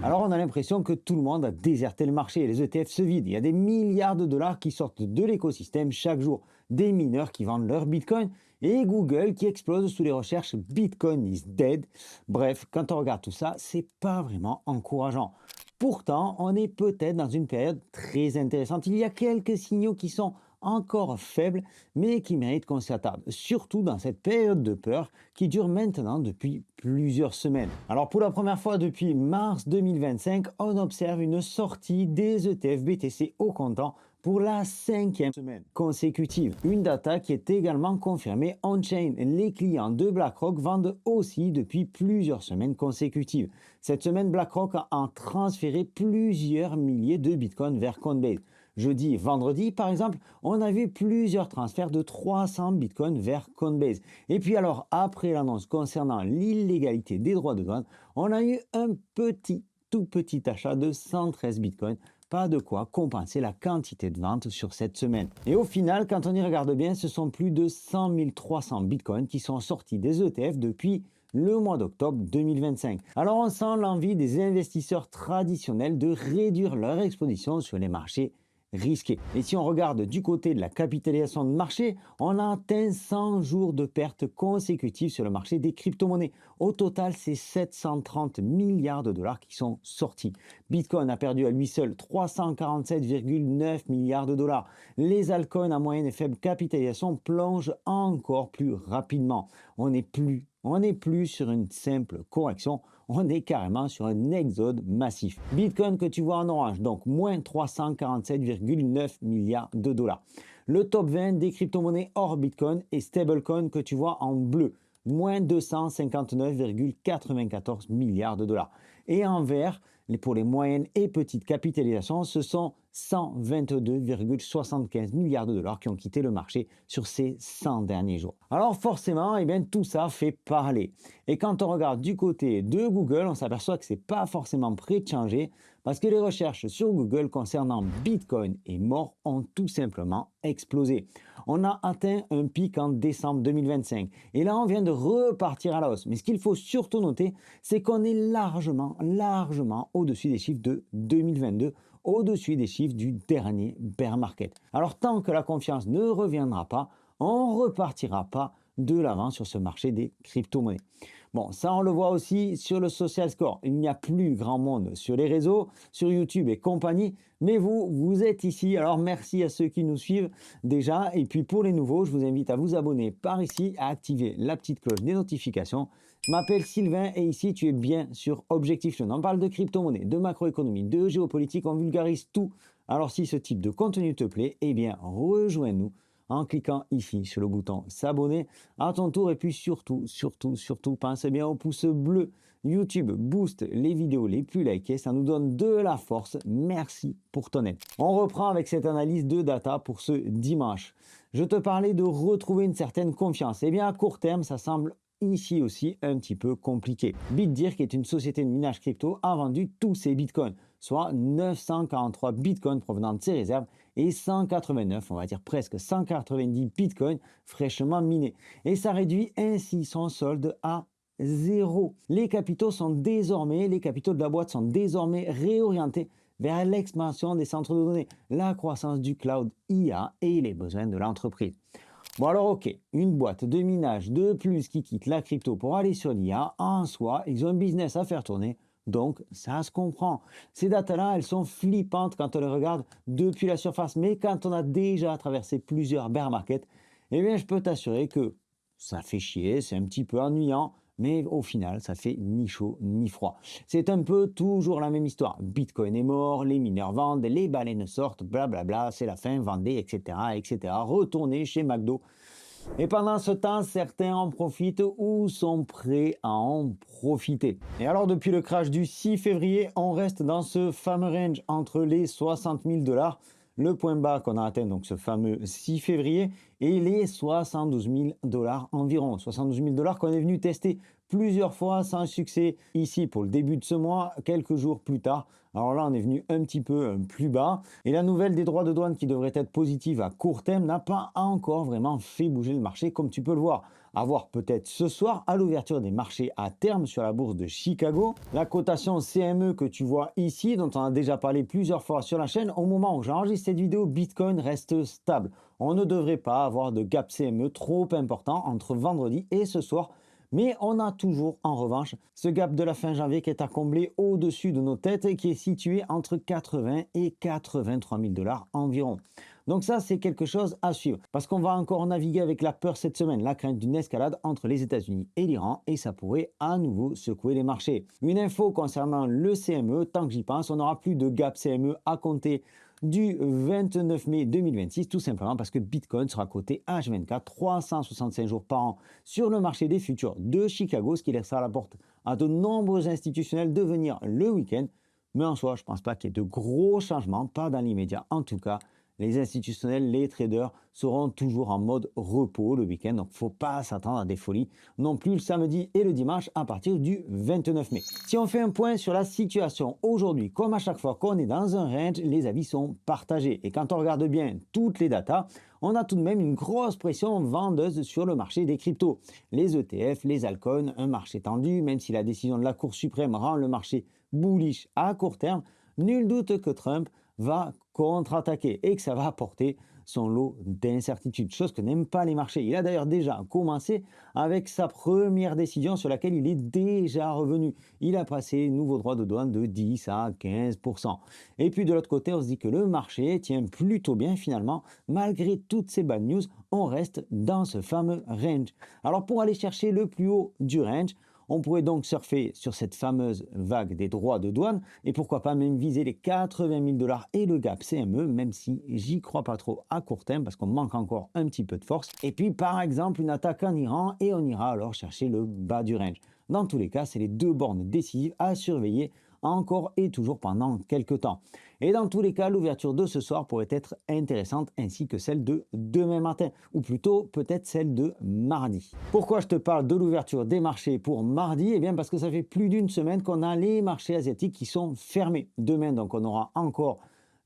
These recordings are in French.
Alors on a l'impression que tout le monde a déserté le marché et les ETF se vident. Il y a des milliards de dollars qui sortent de l'écosystème chaque jour. Des mineurs qui vendent leur Bitcoin et Google qui explose sous les recherches Bitcoin is dead. Bref, quand on regarde tout ça, c'est pas vraiment encourageant. Pourtant, on est peut-être dans une période très intéressante. Il y a quelques signaux qui sont encore faibles, mais qui méritent qu'on s'y attarde, surtout dans cette période de peur qui dure maintenant depuis plusieurs semaines. Alors pour la première fois depuis mars 2025, on observe une sortie des ETF BTC au comptant pour la 5e semaine consécutive. Une data qui est également confirmée on-chain. Les clients de BlackRock vendent aussi depuis plusieurs semaines consécutives. Cette semaine, BlackRock a transféré plusieurs milliers de Bitcoin vers Coinbase. Jeudi et vendredi, par exemple, on a vu plusieurs transferts de 300 bitcoins vers Coinbase. Et puis alors, après l'annonce concernant l'illégalité des droits de douane, on a eu un tout petit achat de 113 bitcoins. Pas de quoi compenser la quantité de ventes sur cette semaine. Et au final, quand on y regarde bien, ce sont plus de 100 300 bitcoins qui sont sortis des ETF depuis le mois d'octobre 2025. Alors on sent l'envie des investisseurs traditionnels de réduire leur exposition sur les marchés risqué. Et si on regarde du côté de la capitalisation de marché, on a atteint 100 jours de pertes consécutives sur le marché des crypto-monnaies. Au total, c'est 730 milliards de dollars qui sont sortis. Bitcoin a perdu à lui seul 347,9 milliards de dollars. Les altcoins à moyenne et faible capitalisation plongent encore plus rapidement. On n'est plus sur une simple correction, on est carrément sur un exode massif. Bitcoin que tu vois en orange, donc moins 347,9 milliards de dollars. Le top 20 des crypto-monnaies hors Bitcoin et stablecoin que tu vois en bleu, moins 259,94 milliards de dollars. Et en vert, pour les moyennes et petites capitalisations, ce sont 122,75 milliards de dollars qui ont quitté le marché sur ces 100 derniers jours. Alors forcément, tout ça fait parler. Et quand on regarde du côté de Google, on s'aperçoit que ce n'est pas forcément prêt de changer parce que les recherches sur Google concernant Bitcoin et mort ont tout simplement explosé. On a atteint un pic en décembre 2025 et là on vient de repartir à la hausse. Mais ce qu'il faut surtout noter, c'est qu'on est largement au-dessus des chiffres de 2022, au-dessus des chiffres du dernier bear market. Alors tant que la confiance ne reviendra pas, on ne repartira pas de l'avant sur ce marché des crypto-monnaies. Bon, ça on le voit aussi sur le social score. Il n'y a plus grand monde sur les réseaux, sur YouTube et compagnie, mais vous êtes ici. Alors merci à ceux qui nous suivent déjà. Et puis pour les nouveaux, je vous invite à vous abonner par ici, à activer la petite cloche des notifications. Je m'appelle Sylvain et ici tu es bien sur Objectif Jeune. On parle de crypto-monnaie, de macroéconomie, de géopolitique, on vulgarise tout. Alors si ce type de contenu te plaît, eh bien rejoins-nous en cliquant ici sur le bouton s'abonner à ton tour. Et puis surtout, pense bien au pouce bleu. YouTube booste les vidéos les plus likées, ça nous donne de la force. Merci pour ton aide. On reprend avec cette analyse de data pour ce dimanche. Je te parlais de retrouver une certaine confiance. Eh bien à court terme, ça semble ici aussi un petit peu compliqué. Bitdir, qui est une société de minage crypto, a vendu tous ses bitcoins, soit 943 bitcoins provenant de ses réserves et 189, on va dire presque 190 bitcoins fraîchement minés. Et ça réduit ainsi son solde à zéro. Les capitaux de la boîte sont désormais réorientés vers l'expansion des centres de données, la croissance du cloud IA et les besoins de l'entreprise. Bon alors ok, une boîte de minage de plus qui quitte la crypto pour aller sur l'IA, en soi, ils ont un business à faire tourner, donc ça se comprend. Ces datas-là, elles sont flippantes quand on les regarde depuis la surface, mais quand on a déjà traversé plusieurs bear markets, eh bien je peux t'assurer que ça fait chier, c'est un petit peu ennuyant, mais au final, ça fait ni chaud ni froid. C'est un peu toujours la même histoire. Bitcoin est mort, les mineurs vendent, les baleines sortent, blablabla, c'est la fin, vendez, etc., etc. Retournez chez McDo. Et pendant ce temps, certains en profitent ou sont prêts à en profiter. Et alors, depuis le crash du 6 février, on reste dans ce fameux range entre les 60 000 dollars, le point bas qu'on a atteint, donc ce fameux 6 février, et les 72 000 dollars environ. 72 000 dollars qu'on est venu tester plusieurs fois sans succès ici pour le début de ce mois, quelques jours plus tard. Alors là, on est venu un petit peu plus bas. Et la nouvelle des droits de douane qui devrait être positive à court terme n'a pas encore vraiment fait bouger le marché, comme tu peux le voir. À voir peut-être ce soir à l'ouverture des marchés à terme sur la bourse de Chicago. La cotation CME que tu vois ici, dont on a déjà parlé plusieurs fois sur la chaîne, au moment où j'enregistre cette vidéo, Bitcoin reste stable. On ne devrait pas avoir de gap CME trop important entre vendredi et ce soir. Mais on a toujours en revanche ce gap de la fin janvier qui est à combler au-dessus de nos têtes et qui est situé entre 80 et 83 000 dollars environ. Donc ça, c'est quelque chose à suivre parce qu'on va encore naviguer avec la peur cette semaine, la crainte d'une escalade entre les États-Unis et l'Iran et ça pourrait à nouveau secouer les marchés. Une info concernant le CME, tant que j'y pense, on n'aura plus de gap CME à compter du 29 mai 2026, tout simplement parce que Bitcoin sera coté H24 365 jours par an sur le marché des futurs de Chicago, ce qui laissera la porte à de nombreux institutionnels de venir le week-end. Mais en soi, je ne pense pas qu'il y ait de gros changements, pas dans l'immédiat en tout cas. Les institutionnels, les traders seront toujours en mode repos le week-end, donc il ne faut pas s'attendre à des folies non plus le samedi et le dimanche à partir du 29 mai. Si on fait un point sur la situation aujourd'hui, comme à chaque fois qu'on est dans un range, les avis sont partagés. Et quand on regarde bien toutes les datas, on a tout de même une grosse pression vendeuse sur le marché des cryptos. Les ETF, les altcoins, un marché tendu, même si la décision de la Cour suprême rend le marché bullish à court terme, nul doute que Trump va contre-attaquer et que ça va apporter son lot d'incertitudes, chose que n'aiment pas les marchés. Il a d'ailleurs déjà commencé avec sa première décision sur laquelle il est déjà revenu. Il a passé nouveau droit de douane de 10 à 15%. Et puis de l'autre côté, on se dit que le marché tient plutôt bien finalement. Malgré toutes ces bad news, on reste dans ce fameux range. Alors pour aller chercher le plus haut du range, on pourrait donc surfer sur cette fameuse vague des droits de douane et pourquoi pas même viser les 80 000 dollars et le gap CME, même si j'y crois pas trop à court terme parce qu'on manque encore un petit peu de force. Et puis par exemple une attaque en Iran et on ira alors chercher le bas du range. Dans tous les cas, c'est les deux bornes décisives à surveiller encore et toujours pendant quelques temps. Et dans tous les cas, l'ouverture de ce soir pourrait être intéressante ainsi que celle de demain matin, ou plutôt peut-être celle de mardi. Pourquoi je te parle de l'ouverture des marchés pour mardi? Eh bien parce que ça fait plus d'une semaine qu'on a les marchés asiatiques qui sont fermés. Demain, donc, on aura encore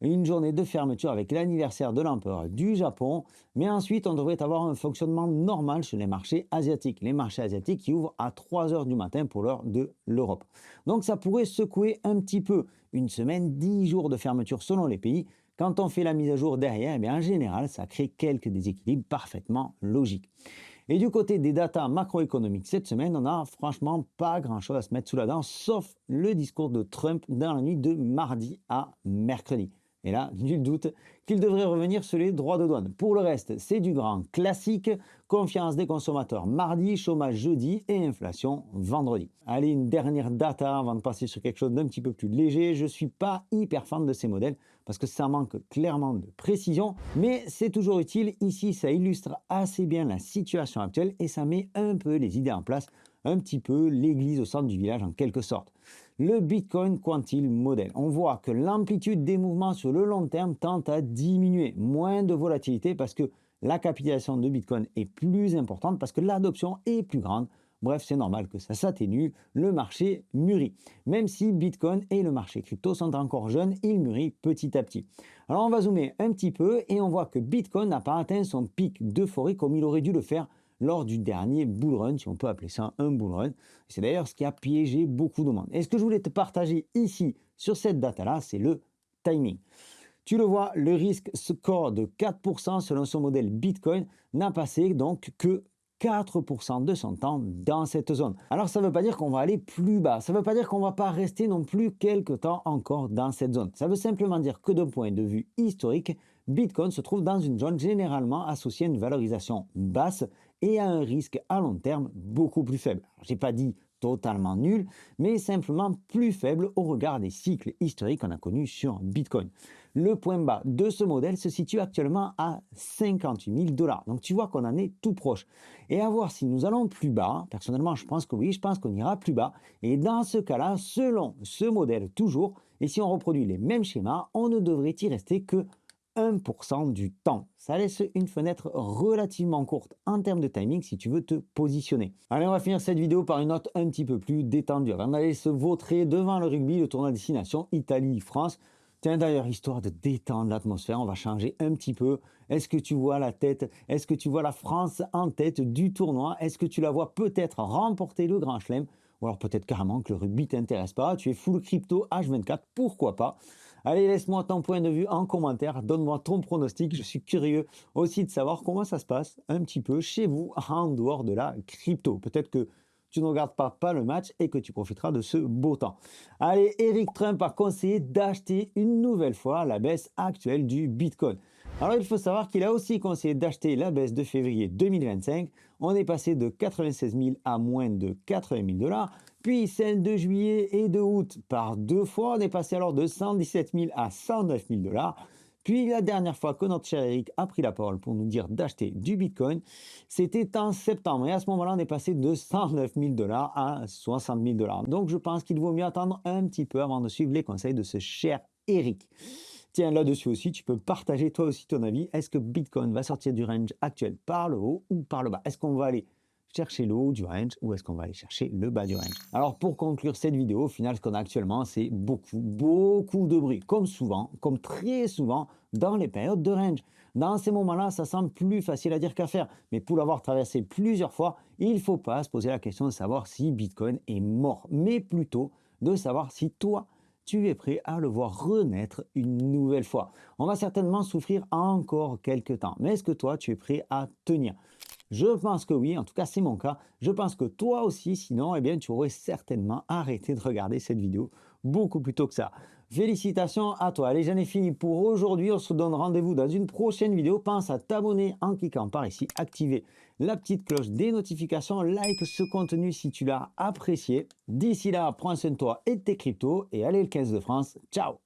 une journée de fermeture avec l'anniversaire de l'empereur du Japon, mais ensuite on devrait avoir un fonctionnement normal sur les marchés asiatiques. Les marchés asiatiques qui ouvrent à 3 heures du matin pour l'heure de l'Europe. Donc ça pourrait secouer un petit peu. Une semaine, 10 jours de fermeture selon les pays. Quand on fait la mise à jour derrière, eh bien en général, ça crée quelques déséquilibres parfaitement logiques. Et du côté des datas macroéconomiques cette semaine, on n'a franchement pas grand-chose à se mettre sous la dent, sauf le discours de Trump dans la nuit de mardi à mercredi. Et là, nul doute qu'il devrait revenir sur les droits de douane. Pour le reste, c'est du grand classique. Confiance des consommateurs mardi, chômage jeudi et inflation vendredi. Allez, une dernière data avant de passer sur quelque chose d'un petit peu plus léger. Je ne suis pas hyper fan de ces modèles parce que ça manque clairement de précision. Mais c'est toujours utile. Ici, ça illustre assez bien la situation actuelle et ça met un peu les idées en place. Un petit peu l'église au centre du village en quelque sorte. Le Bitcoin Quantile Model. On voit que l'amplitude des mouvements sur le long terme tend à diminuer. Moins de volatilité parce que la capitalisation de Bitcoin est plus importante, parce que l'adoption est plus grande. Bref, c'est normal que ça s'atténue, le marché mûrit. Même si Bitcoin et le marché crypto sont encore jeunes, il mûrit petit à petit. Alors on va zoomer un petit peu et on voit que Bitcoin n'a pas atteint son pic d'euphorie comme il aurait dû le faire lors du dernier bull run, si on peut appeler ça un bull run. C'est d'ailleurs ce qui a piégé beaucoup de monde. Et ce que je voulais te partager ici, sur cette data-là, c'est le timing. Tu le vois, le risque score de 4% selon son modèle Bitcoin n'a passé donc que 4% de son temps dans cette zone. Alors ça ne veut pas dire qu'on va aller plus bas, ça ne veut pas dire qu'on ne va pas rester non plus quelques temps encore dans cette zone. Ça veut simplement dire que d'un point de vue historique, Bitcoin se trouve dans une zone généralement associée à une valorisation basse et à un risque à long terme beaucoup plus faible. Je n'ai pas dit totalement nul, mais simplement plus faible au regard des cycles historiques qu'on a connus sur Bitcoin. Le point bas de ce modèle se situe actuellement à 58 000 dollars. Donc tu vois qu'on en est tout proche. Et à voir si nous allons plus bas, personnellement je pense que oui, je pense qu'on ira plus bas. Et dans ce cas-là, selon ce modèle toujours, et si on reproduit les mêmes schémas, on ne devrait y rester que 1% du temps. Ça laisse une fenêtre relativement courte en termes de timing si tu veux te positionner. Allez, on va finir cette vidéo par une note un petit peu plus détendue. Avant d'aller se vautrer devant le rugby, le tournoi destination Italie-France. Tiens, d'ailleurs, histoire de détendre l'atmosphère, on va changer un petit peu. Est-ce que tu vois la tête? Est-ce que tu vois la France en tête du tournoi? Est-ce que tu la vois peut-être remporter le Grand Chelem? Ou alors peut-être carrément que le rugby t'intéresse pas, tu es full crypto H24, pourquoi pas? Allez, laisse-moi ton point de vue en commentaire, donne-moi ton pronostic, je suis curieux aussi de savoir comment ça se passe un petit peu chez vous en dehors de la crypto. Peut-être que tu ne regardes pas le match et que tu profiteras de ce beau temps. Allez, Eric Trump a conseillé d'acheter une nouvelle fois la baisse actuelle du Bitcoin. Alors il faut savoir qu'il a aussi conseillé d'acheter la baisse de février 2025. On est passé de 96 000 à moins de 80 000 dollars. Puis celle de juillet et de août par deux fois. On est passé alors de 117 000 à 109 000 dollars. Puis la dernière fois que notre cher Eric a pris la parole pour nous dire d'acheter du Bitcoin, c'était en septembre. Et à ce moment-là, on est passé de 109 000 dollars à 60 000 dollars. Donc je pense qu'il vaut mieux attendre un petit peu avant de suivre les conseils de ce cher Eric. Tiens, là-dessus aussi, tu peux partager toi aussi ton avis. Est-ce que Bitcoin va sortir du range actuel par le haut ou par le bas? Est-ce qu'on va aller chercher le haut du range ou est-ce qu'on va aller chercher le bas du range? Alors pour conclure cette vidéo, au final, ce qu'on a actuellement, c'est beaucoup de bruit, comme souvent, comme très souvent dans les périodes de range. Dans ces moments-là, ça semble plus facile à dire qu'à faire, mais pour l'avoir traversé plusieurs fois, il ne faut pas se poser la question de savoir si Bitcoin est mort, mais plutôt de savoir si toi, tu es prêt à le voir renaître une nouvelle fois. On va certainement souffrir encore quelques temps, mais est-ce que toi, tu es prêt à tenir? Je pense que oui, en tout cas c'est mon cas. Je pense que toi aussi, sinon, eh bien, tu aurais certainement arrêté de regarder cette vidéo beaucoup plus tôt que ça. Félicitations à toi. Allez, j'en ai fini pour aujourd'hui. On se donne rendez-vous dans une prochaine vidéo. Pense à t'abonner en cliquant par ici, activer la petite cloche des notifications, like ce contenu si tu l'as apprécié. D'ici là, prends soin de toi et de tes cryptos et allez le 15 de France. Ciao!